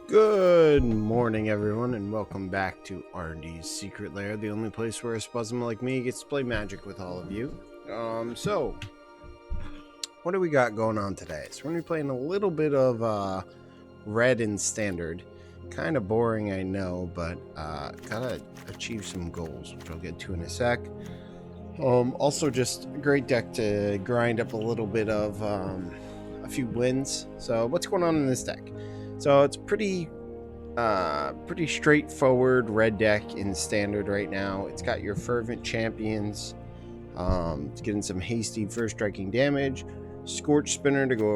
Good morning, everyone, and welcome back to R&D's Secret Lair, the only place where a Spuzzem like me gets to play Magic with all of you. So, what do we got going on today? So we're going to be playing a little bit of Red in Standard. Kind of boring, I know, but gotta achieve some goals, which I'll get to in a sec. Also, just a great deck to grind up a little bit of a few wins. So, what's going on in this deck? So it's pretty straightforward red deck in Standard right now. It's got your Fervent Champions. It's getting some hasty first striking damage. Scorch Spitter to go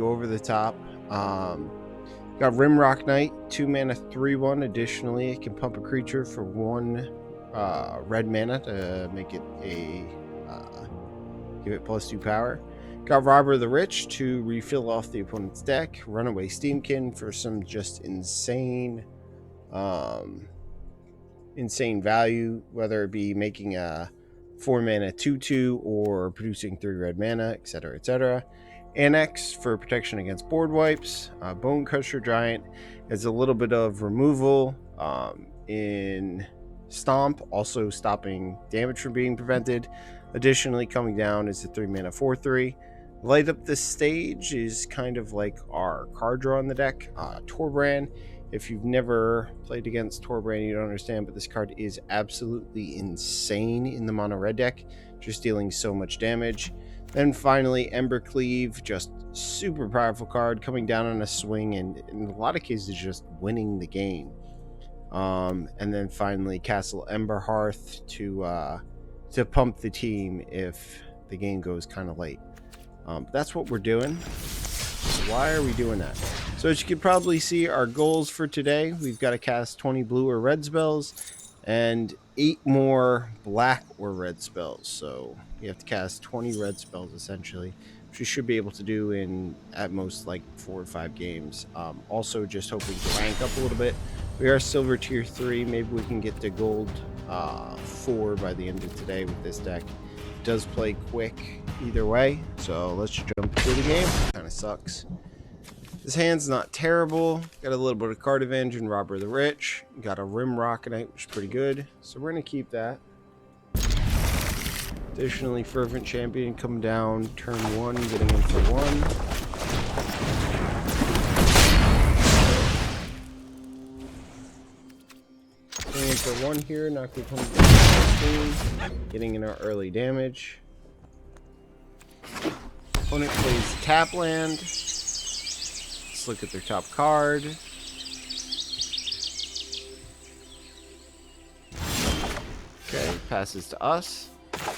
over the top. Got Rimrock Knight, 2 mana 3/1. Additionally, it can pump a creature for 1 red mana to make it give it +2 power. Got Robber the Rich to refill off the opponent's deck. Runaway Steamkin for some just insane value, whether it be making a 4 mana 2/2 or producing 3 red mana, etc., etc. Annex for protection against board wipes. Bone Crusher Giant has a little bit of removal in Stomp, also stopping damage from being prevented. Additionally, coming down is a 3 mana 4/3. Light Up the Stage is kind of like our card draw in the deck. Torbrand, if you've never played against Torbrand, you don't understand, but this card is absolutely insane in the mono red deck, just dealing so much damage. Then finally, Embercleave, just super powerful card, coming down on a swing and in a lot of cases just winning the game. And then finally, Castle Emberhearth to pump the team if the game goes kind of late. That's what we're doing. Why are we doing that? So as you can probably see, our goals for today, we've got to cast 20 blue or red spells and 8 more black or red spells. So we have to cast 20 red spells essentially, which we should be able to do in at most like 4 or 5 games. Also just hoping to rank up a little bit. We are silver tier 3. Maybe we can get to gold 4 by the end of today with this deck. It does play quick either way, so let's jump into the game. Kind of sucks. This hand's not terrible. Got a little bit of card advantage in Robber the Rich. Got a Rimrock Knight, which is pretty good, so we're gonna keep that. Additionally, Fervent Champion coming down turn 1, getting in for 1. Getting in for 1 here, knock the opponent down to the screen, getting in our early damage. Opponent plays tap land. Let's look at their top card. Okay, passes to us.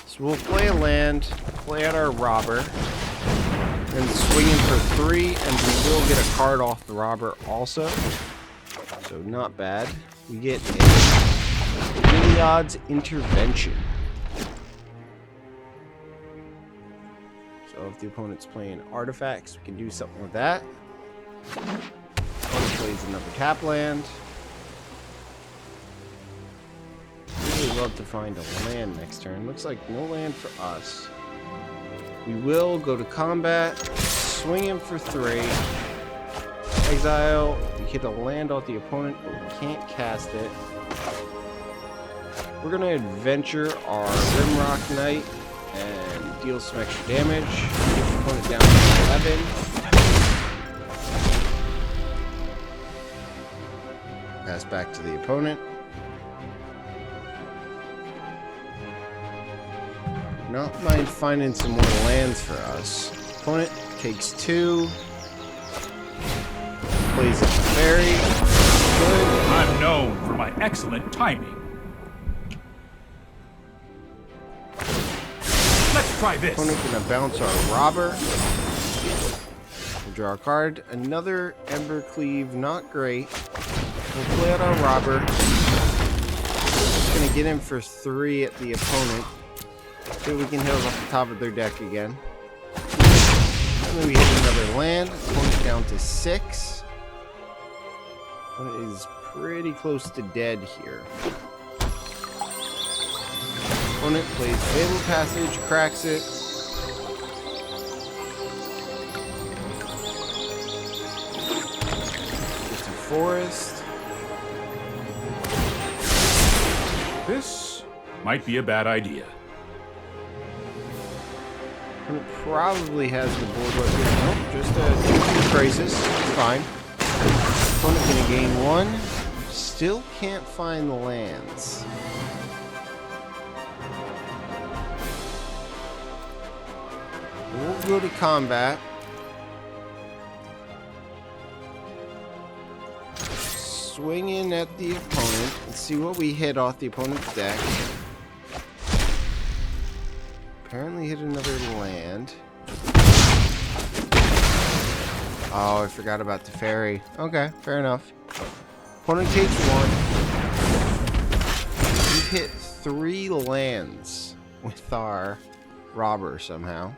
So we'll play a land, play out our Robber, and swing in for 3, and we will get a card off the Robber also. So not bad. We get a Heliod's Intervention. So if the opponent's playing artifacts, we can do something with that. Opponent plays another tap land. Really love to find a land next turn. Looks like no land for us. We will go to combat, swing in for 3. Exile, we hit a land off the opponent, but we can't cast it. We're going to adventure our Rimrock Knight and deal some extra damage. Get the opponent down to 11. Pass back to the opponent. Not mind finding some more lands for us. Opponent takes 2. Plays a fairy. Good. I'm known for my excellent timing. Let's try this. Opponent gonna bounce our Robber. We'll draw a card. Another Embercleave, not great. We'll play out our Robber. Just gonna get in for 3 at the opponent. See if we can hit us off the top of their deck again. And then we hit another land. Opponent down to 6. Opponent is pretty close to dead here. Opponent plays Fabled Passage, cracks it. forest. This might be a bad idea. And it probably has the board wipe here. Nope, just a crisis. It's fine. Opponent gonna gain 1. Still can't find the lands. We'll go to combat. Swing in at the opponent and see what we hit off the opponent's deck. Apparently hit another land. Oh, I forgot about the fairy. Okay, fair enough. Opponent takes 1. We hit 3 lands with our robber somehow.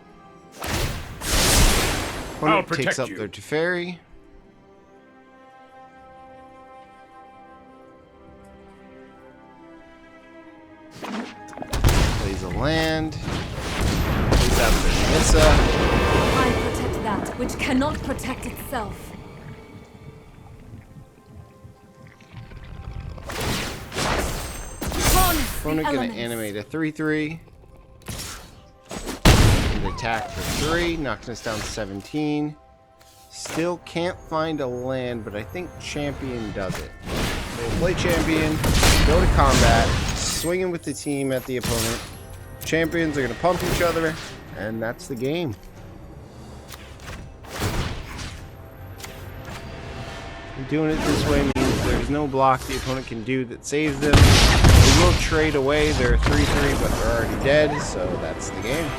Opponent takes up their Teferi. Plays a land. Plays out their Nissa. I protect that which cannot protect itself. Opponent gonna animate a 3/3. And attack for 3, knocking us down to 17. Still can't find a land, but I think Champion does it. So we'll play Champion, go to combat, swinging with the team at the opponent. Champions are gonna pump each other, and that's the game. Doing it this way means there's no block the opponent can do that saves them. They will trade away their 3/3, but they're already dead, so that's the game.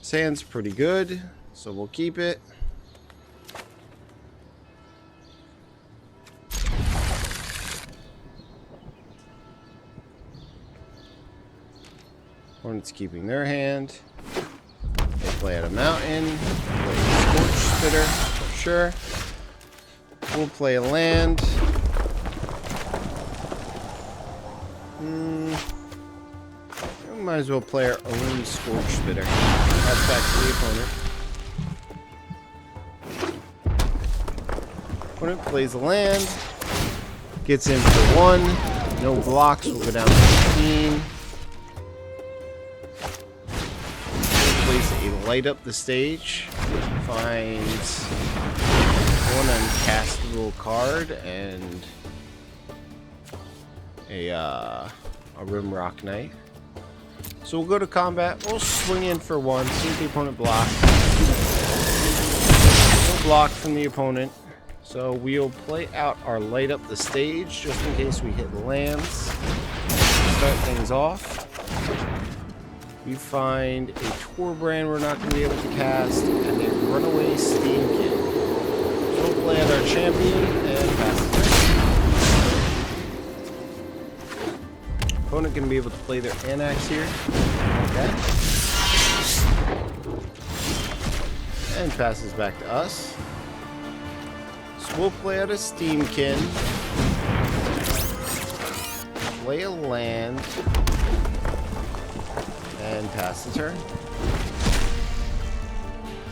Sand's pretty good, so we'll keep it. Opponent's keeping their hand. They play at a mountain. Play a Scorch Spitter, for sure. We'll play a land. We might as well play our own Scorch Spitter. That's back to the opponent. Opponent plays a land. Gets in for 1. No blocks. We'll go down to 15. Plays a light up the stage. Finds 1 uncastable card and a Rimrock Knight. So we'll go to combat. We'll swing in for 1. See if the opponent blocks. No block from the opponent. So we'll play out our light up the stage just in case we hit lands. Start things off. We find a Torbrand we're not going to be able to cast, and a Runaway Steam Kit. So we'll play out our champion and pass the turn. Opponent going to be able to play their Anax here. Okay. And passes back to us. So we'll play out a Steamkin. Play a land. And pass the turn.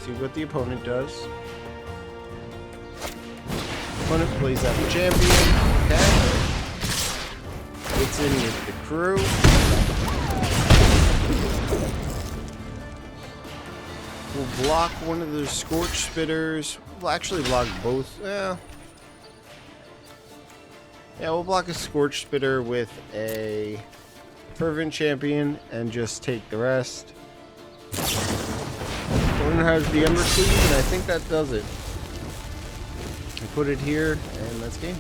See what the opponent does. Opponent plays out the champion. Okay. Gets in with the crew. We'll block one of the Scorch Spitters. We'll actually block both. Yeah, we'll block a Scorch Spitter with a Fervent Champion and just take the rest. Opponent has the Embercleave, and I think that does it. I put it here, and that's game.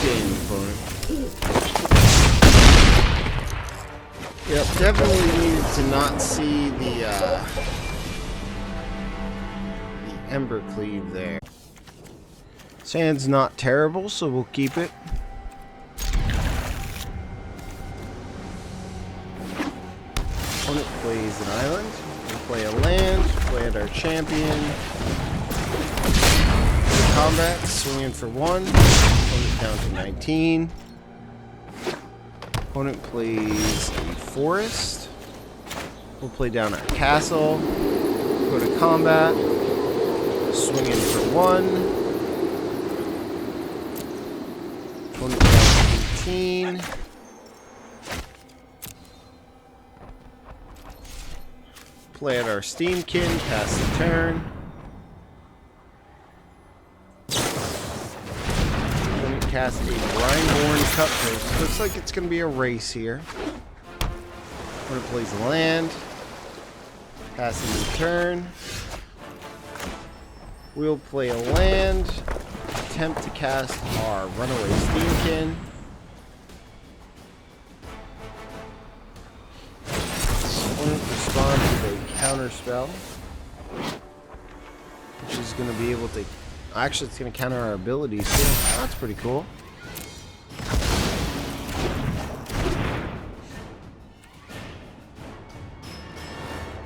Game, opponent. Yep, definitely needed to not see the Embercleave there. Sand's not terrible, so we'll keep it. Opponent plays an island. We'll play a land, play at our champion. Combat, swing in for 1. Opponent down to 19. Opponent plays a forest. We'll play down our castle. Go to combat. Swing in for 1. Opponent down 18. Play out our Steamkin, pass the turn. Opponent cast a Grindhorn Cutthroat. Looks like it's going to be a race here. Opponent plays a land. Passing the turn. We'll play a land. Attempt to cast our Runaway Steamkin. Opponent responds with a counter spell, which is going to be able to. Actually, it's going to counter our abilities too. Oh, that's pretty cool.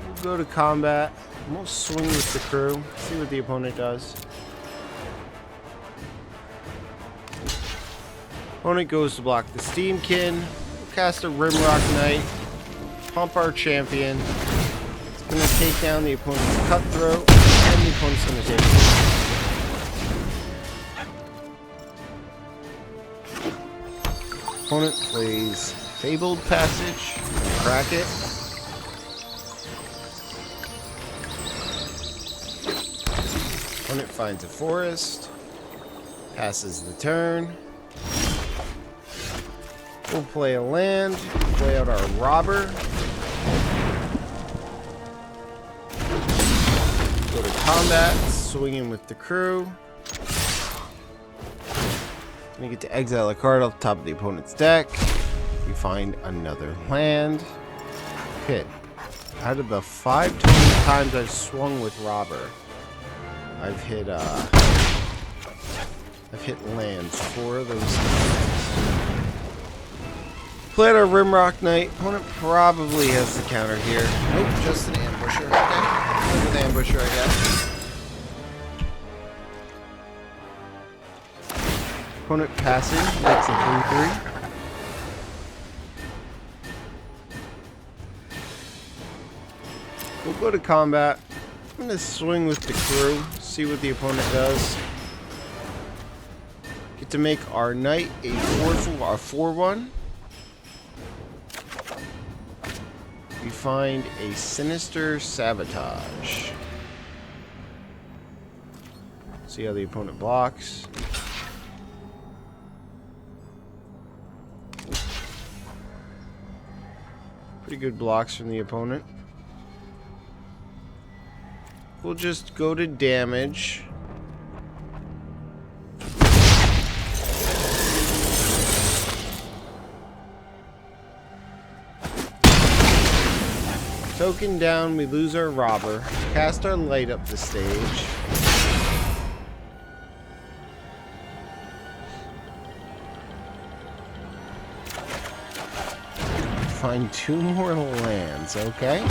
We'll go to combat. We'll swing with the crew. See what the opponent does. Opponent goes to block the Steamkin. We'll cast a Rimrock Knight. Pump our champion. It's going to take down the opponent's Cutthroat. And the opponent's going to take it. Opponent plays Fabled Passage. Crack it. Opponent finds a forest. Passes the turn. We'll play a land. Play out our robber. Go to combat. Swinging with the crew. We get to exile a card off the top of the opponent's deck. We find another land. Hit. Out of the 5 total times I've swung with robber, I've hit lands. 4 of those times. Played our Rimrock Knight. Opponent probably has the counter here. Nope, just an ambusher. Okay. With ambusher, I guess. Opponent passing, makes a 3/3. We'll go to combat. I'm going to swing with the crew, see what the opponent does. Get to make our knight a 4/1. We find a Sinister Sabotage. See how the opponent blocks. Pretty good blocks from the opponent. We'll just go to damage. Token down, we lose our robber. Cast our light up the stage. Find 2 more lands, okay?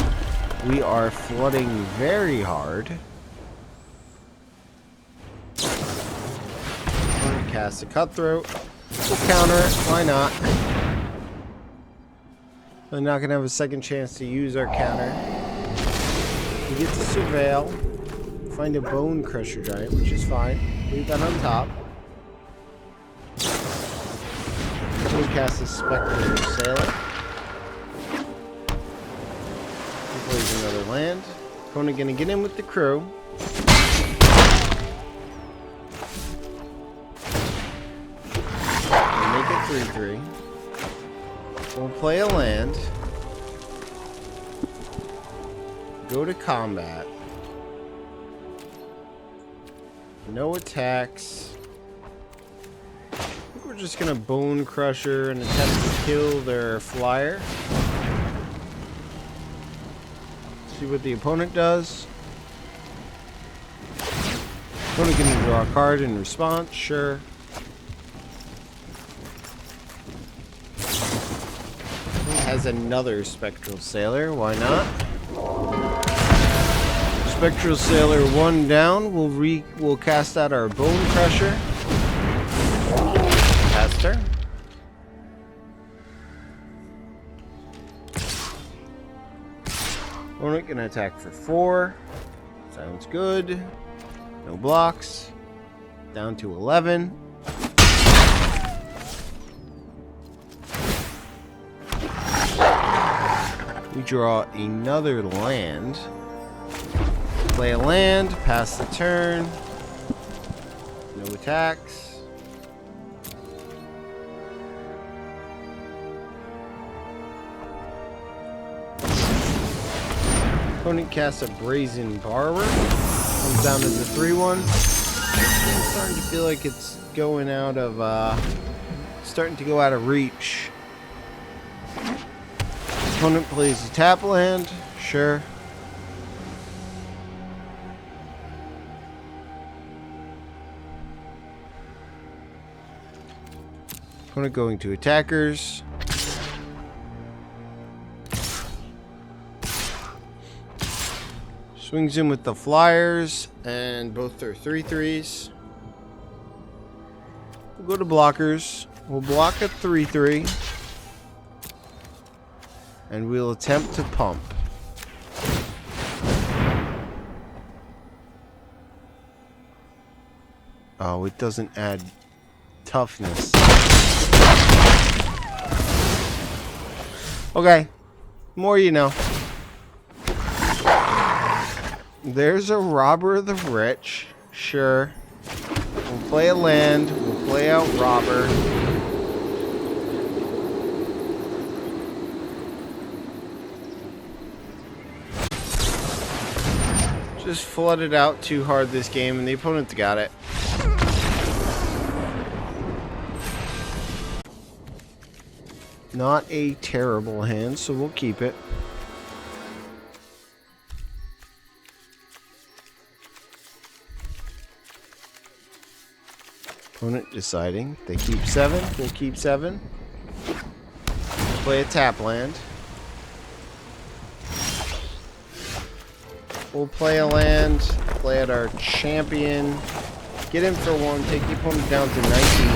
We are flooding very hard. Cast a Cutthroat. We'll counter it, why not? We're not gonna have a second chance to use our counter. We get to surveil. Find a Bone Crusher Giant, which is fine. Leave that on top. We cast a Spectral Sailor. Plays another land. Opponent gonna get in with the crew. Make it 3/3. We'll play a land. Go to combat. No attacks. I think we're just gonna Bone Crusher and attempt to kill their flyer. See what the opponent does. Opponent can draw a card in response, sure. Has another Spectral Sailor, why not? Spectral Sailor 1 down. We'll cast out our Bone Crusher. Cast her. Opponent gonna attack for 4. Sounds good. No blocks. Down to 11. We draw another land. Play a land, pass the turn. No attacks. Opponent casts a Brazen Borrower. Comes down as a 3/1. I'm starting to feel like it's going out of, starting to go out of reach. Opponent plays a tap land. Sure. Opponent going to attackers. Swings in with the flyers, and both are 3/3s. We'll go to blockers. We'll block a 3/3. And we'll attempt to pump. Oh, it doesn't add toughness. Okay. More you know. There's a Robber of the Rich. Sure. We'll play a land. We'll play out Robber. Just flooded out too hard this game, and the opponent got it. Not a terrible hand, so we'll keep it. Opponent deciding they keep 7. We'll keep 7. Play a tap land. We'll play a land. Play at our champion. Get in for 1. Take the opponent down to 19.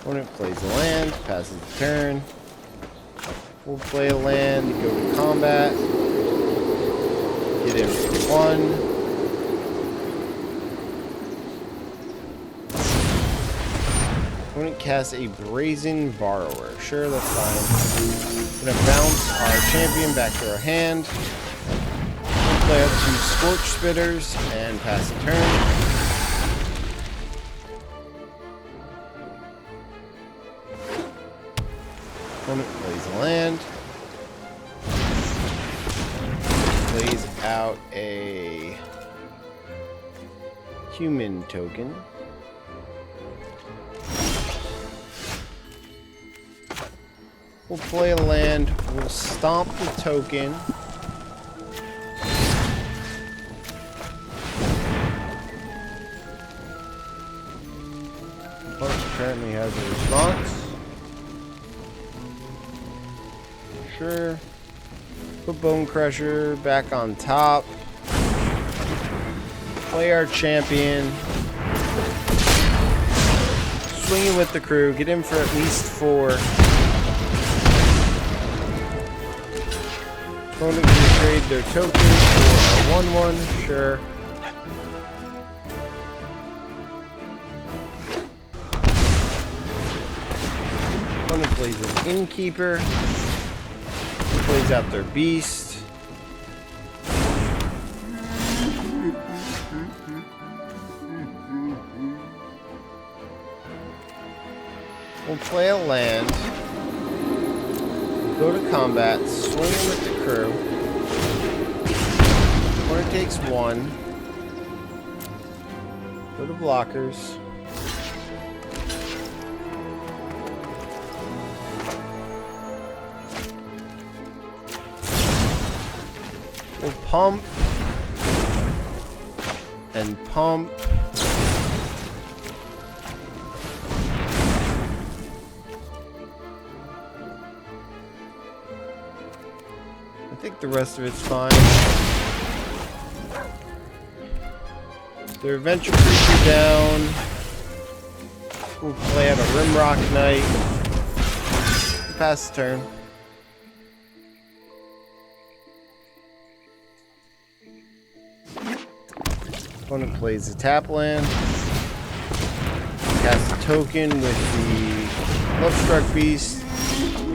Opponent plays a land. Passes the turn. We'll play a land. Go to combat. Get in for 1. Opponent casts a Brazen Borrower. Sure, that's fine. Gonna bounce our champion back to our hand. We'll play up 2 Scorch Spitters and pass the turn. Opponent plays a land. Plays out a human token. We'll play a land. We'll stomp the token. Opponent apparently has a response. Sure. Put Bone Crusher back on top. Play our champion. Swing it with the crew. Get in for at least 4. Opponent can trade their tokens for a 1/1. Sure. Opponent plays an Innkeeper. Plays out their beast. We'll play a land. Go to combat. Swing in with the crew. Opponent takes 1. Go to blockers. We'll pump and pump. I think the rest of it's fine. Their adventure creature down. We'll play out a Rimrock Knight. Pass the turn. Opponent plays the tap land. Cast a token with the Lovestruck Beast.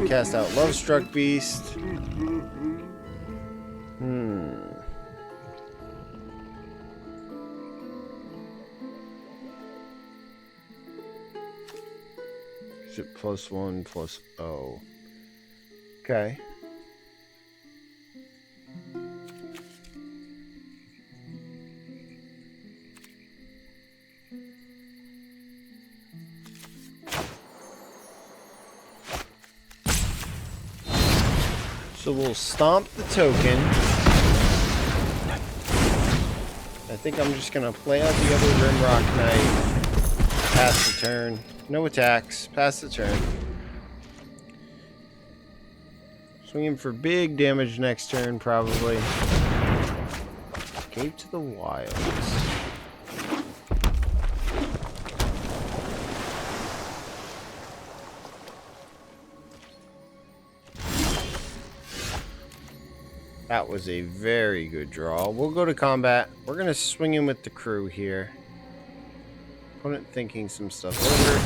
Cast out Lovestruck Beast. Is it +1 + 0? Okay. So we'll stomp the token. I think I'm just gonna play out the other Rimrock Knight. Pass the turn. No attacks. Pass the turn. Swinging for big damage next turn, probably. Gave to the Wilds. That was a very good draw. We'll go to combat. We're going to swing in with the crew here. Opponent thinking some stuff over.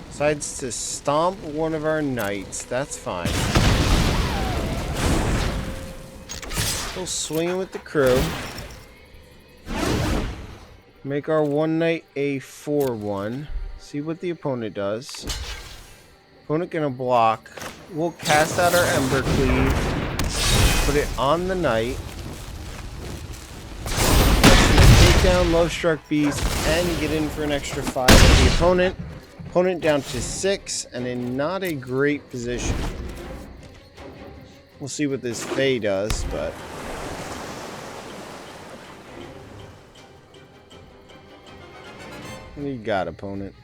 Decides to stomp one of our knights. That's fine. We'll swing in with the crew. Make our one knight a 4/1. See what the opponent does. Opponent going to block. We'll cast out our Embercleave. Put it on the knight. Take down Lovestruck Beast and get in for an extra 5 of the opponent. Opponent down to 6 and in not a great position. We'll see what this Fae does, but what do you got, opponent?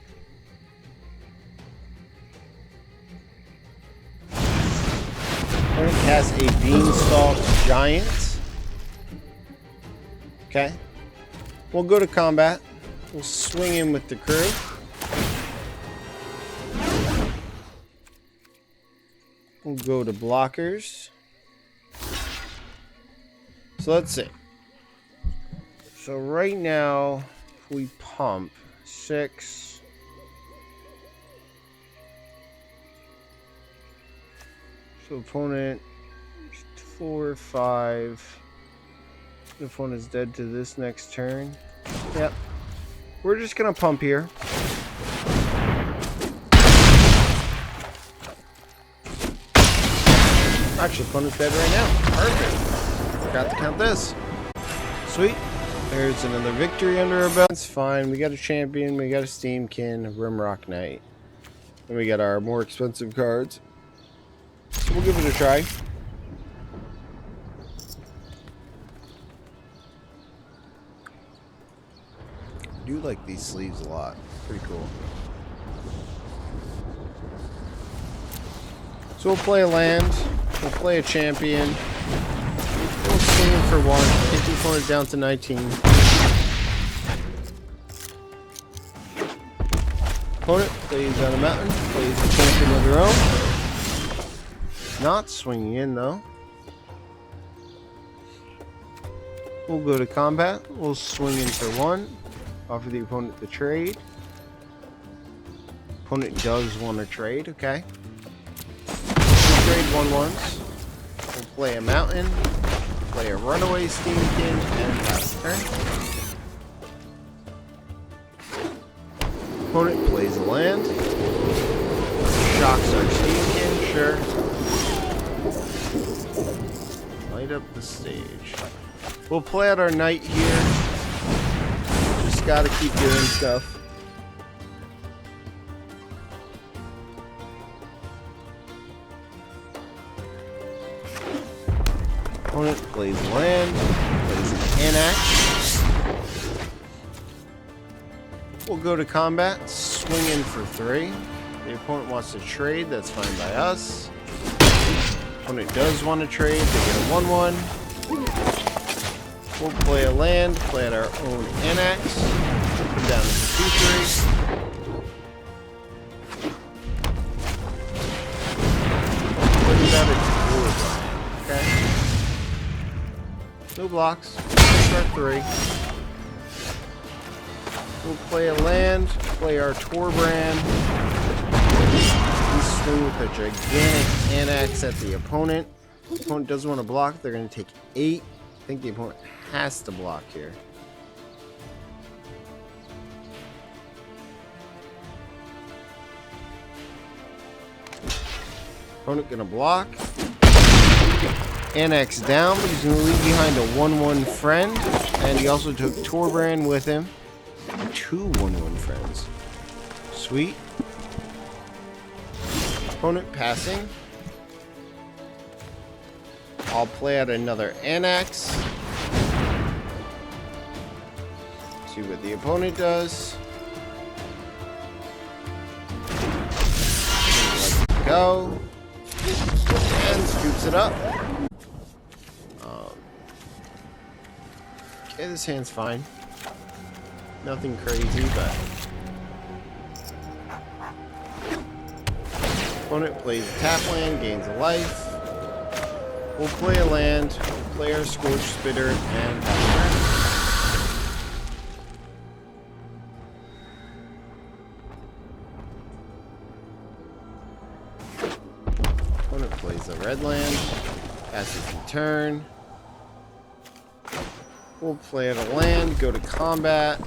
Opponent has a Beanstalk Giant. Okay. We'll go to combat. We'll swing in with the crew. We'll go to blockers. So let's see. So right now, if we pump 6. So opponent 4, 5. The opponent's dead to this next turn. Yep. We're just gonna pump here. Actually, opponent's dead right now. Perfect. Forgot to count this. Sweet. There's another victory under our belt. It's fine. We got a champion. We got a Steamkin, a Rimrock Knight. And we got our more expensive cards. So we'll give it a try. I do like these sleeves a lot. Pretty cool. So we'll play a land. We'll play a champion. We'll swing for 1. Take the opponent down to 19. Opponent plays on a mountain. Plays a champion of their own. Not swinging in though. We'll go to combat. We'll swing in for 1. Offer the opponent the trade. Opponent does want to trade. Okay. We'll trade 1/1s. We'll play a mountain. Play a runaway Steamkin and pass the turn. Opponent plays a land. Shocks our Steamkin. Sure. Light up the stage. We'll play out our knight here. Just gotta keep doing stuff. Opponent plays land. Plays an Anax. We'll go to combat. Swing in for 3. The opponent wants to trade. That's fine by us. Opponent does want to trade. They get a 1/1. We'll play a land. Play at our own Anax. Put down to 2/3. blocks. Start 3. We'll play a land, play our Torbrand. We swing with a gigantic Annex at the opponent. The opponent doesn't want to block. They're going to take 8. I think the opponent has to block here. Opponent going to block. Annex down, but he's going to leave behind a 1/1 friend. And he also took Torbrand with him. 2 1/1 friends. Sweet. Opponent passing. I'll play out another Annex. See what the opponent does. Let's go. And scoops it up. Okay, this hand's fine. Nothing crazy, but opponent plays a tap land, gains a life. We'll play a land, we'll play our Scorch Spitter, and opponent plays a red land, passes the turn. We'll play out a land, go to combat.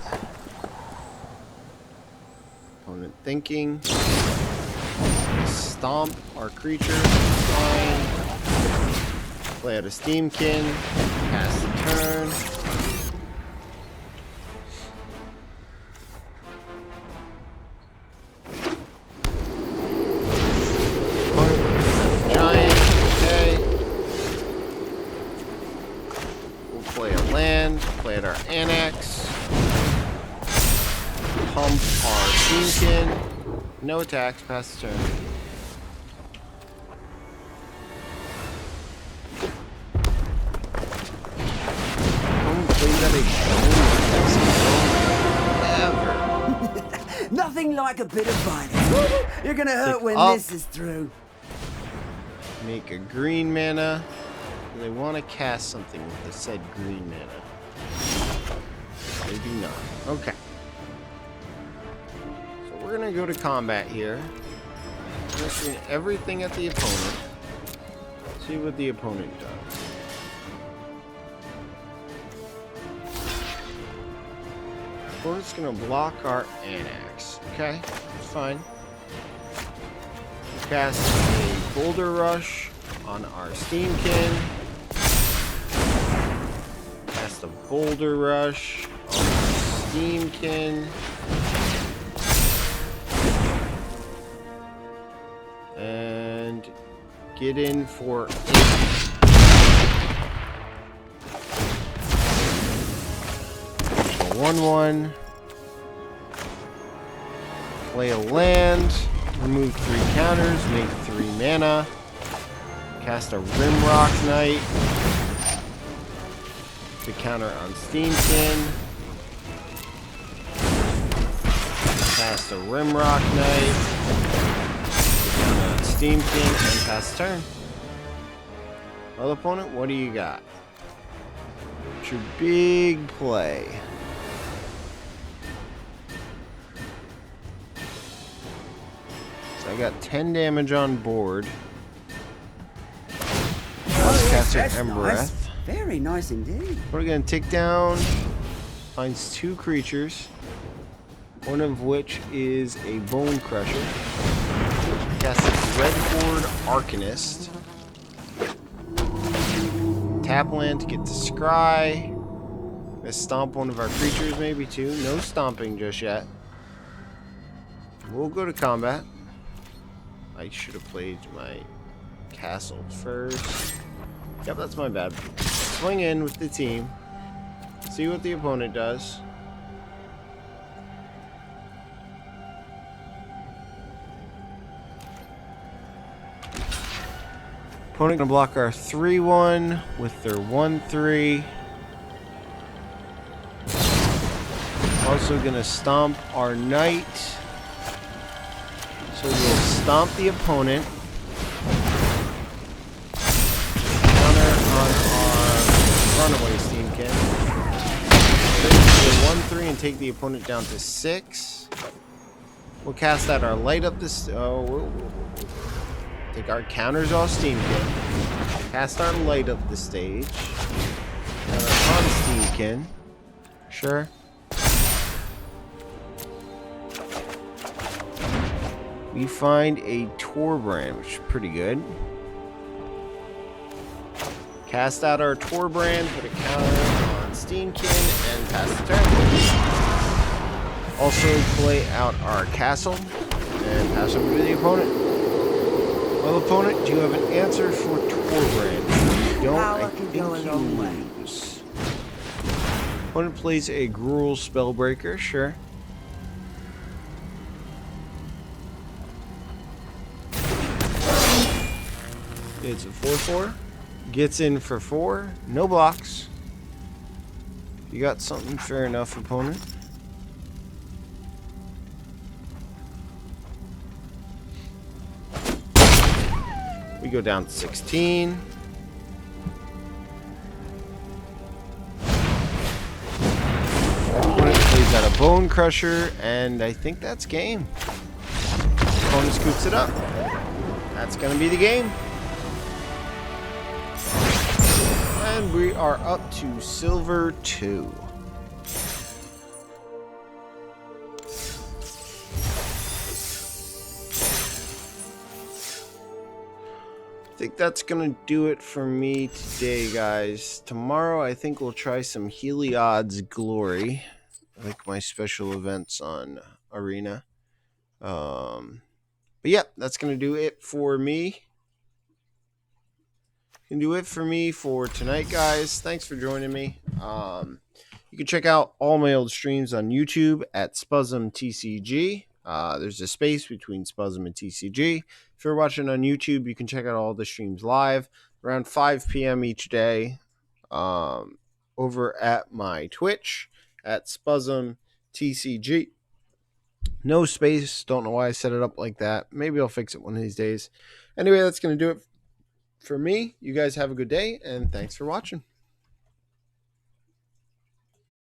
Opponent thinking. Stomp our creature. Fine. Play out a Steamkin. Pass the turn. Opponent giant. Okay. We'll play a land. Play out our Annex. Pump our Steamkin. No attacks, pass the turn. Nothing like a bit of violence. You're gonna hurt when this is through. Make a green mana. They want to cast something with the said green mana. Maybe not. Okay. So we're gonna go to combat here. We're gonna swing everything at the opponent. See what the opponent does. Opponent's gonna block our Annex. Okay, that's fine. Cast a Boulder Rush on our Steamkin. Cast a Boulder Rush on our Steamkin. And get in for 1/1. Play a land. Remove 3 counters. Make 3 mana. Cast a Rimrock Knight. The counter on Steamkin. Cast a Rimrock Knight. The counter on Steamkin. And pass turn. Well, opponent, what do you got? What's your big play? I got 10 damage on board. Caster Embercleave. Nice. Very nice indeed. We're gonna take down. Finds 2 creatures. One of which is a Bone Crusher. Cast a Red Horde Arcanist. Tap land to get to Scry. Gonna stomp one of our creatures, maybe 2. No stomping just yet. We'll go to combat. I should have played my castle first. Yep, that's my bad. Swing in with the team. See what the opponent does. Opponent gonna block our 3/1 with their 1/3. Also gonna stomp our knight. So we'll stomp the opponent. Counter on our runaway Steam 3 and take the opponent down to 6. We'll cast out our light up this. Take our counters off Steamkin. Cast our light up the stage. Counter on Steamkin. Sure. We find a Torbrand, which is pretty good. Cast out our Torbrand, put a counter on Steamkin, and pass the turn. Also play out our castle and pass over to the opponent. Well, opponent, do you have an answer for Torbrand? If you don't, I think you lose. Opponent plays a Gruul Spellbreaker, sure. It's a 4/4. Gets in for 4. No blocks. You got something, fair enough, opponent. We go down to 16. Opponent plays out a Bone Crusher, and I think that's game. Opponent scoops it up. That's going to be the game. And we are up to silver 2. I think that's going to do it for me today, guys. Tomorrow, I think we'll try some Heliod's Glory, like my special events on Arena. But yeah, that's going to do it for me. Can do it for me for tonight, guys. Thanks for joining me. You can check out all my old streams on YouTube at Spuzzem TCG. There's a space between Spuzzem and TCG. If you're watching on YouTube, you can check out all the streams live around 5 p.m. each day over at my Twitch at Spuzzem TCG. No space. Don't know why I set it up like that. Maybe I'll fix it one of these days. Anyway, that's going to do it for me. You guys have a good day, and thanks for watching.